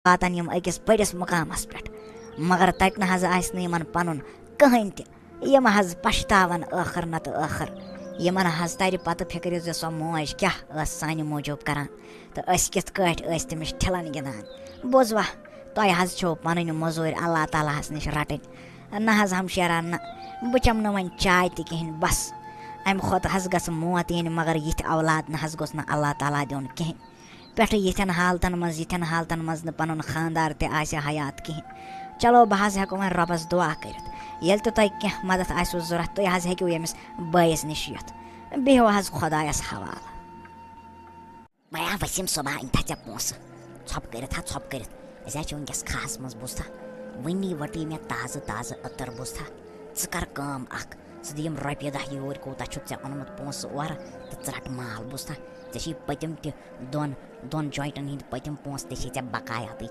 واتان یم أکِس بٔڑِس مُقامَس پٮ۪ٹھ مگر تَتہِ نہ حظ آسہِ نہٕ یِمَن پَنُن کٕہٕنۍ تہِ یِم حظ پَشتاوَن ٲخٕر نَتہٕ ٲخٕر یِمَن حظ تَرِ پَتہٕ فِکرِ زِ سۄ موج کیٛاہ ٲس سانہِ موٗجوٗب کَران تہٕ أسۍ کِتھ کٲٹھۍ ٲسۍ تٔمِس ٹھِلَن گِنٛدان بوٗزوا تۄہہِ حظ چھو پَنٕنۍ موٚزوٗرۍ اللہ تعالیٰ ہَس نِش رَٹٕنۍ نہ حظ ہمشیرا نہ بہٕ چٮ۪مہٕ نہٕ وۄنۍ چاے تہِ کِہیٖنۍ بَس اَمہِ کھۄتہٕ حظ گژھِ موت یِنۍ مگر یِتھۍ اولاد نہ حظ گوٚژھ نہٕ اللہ تعالیٰ دیُن کِہیٖنۍ پٮ۪ٹھٕ یِتھٮ۪ن حالتَن منٛز نہٕ پَنُن خانٛدار تہِ آسہِ حیات کِہیٖنۍ چلو بہٕ حظ ہٮ۪کو وۄنۍ رۄبَس دُعا کٔرِتھ ییٚلہِ تہِ تۄہہِ کینٛہہ مَدَتھ آسِوٕ ضوٚرَتھ تُہۍ حظ ہیٚکِو ییٚمِس بٲیِس نِش یِتھ بِہِو حظ خۄدایَس حوالہٕ بیا ؤسیٖم صُبح أنۍتھا ژےٚ پونٛسہٕ ژھۄپہٕ کٔرِتھ ہا ژھۄپہٕ کٔرِتھ أسۍ حظ چھِ وٕنۍکٮ۪س کھہَس منٛز بوٗزتھا وٕنی وٕٹٕے مےٚ تازٕ تازٕ أتٕر بوٗزتھا ژٕ کَر کٲم اَکھ ژٕ دِ یِم رۄپیہِ دَہ یوٗرۍ کوٗتاہ چھُتھ ژےٚ اوٚنمُت پونٛسہٕ اورٕ تہٕ ژٕ رَٹ مال بوٗزتھا ژےٚ چھی پٔتِم تہِ دۄن جویِنٛٹَن ہِنٛدۍ پٔتِم پونٛسہٕ تہِ چھی ژےٚ بقایاتٕے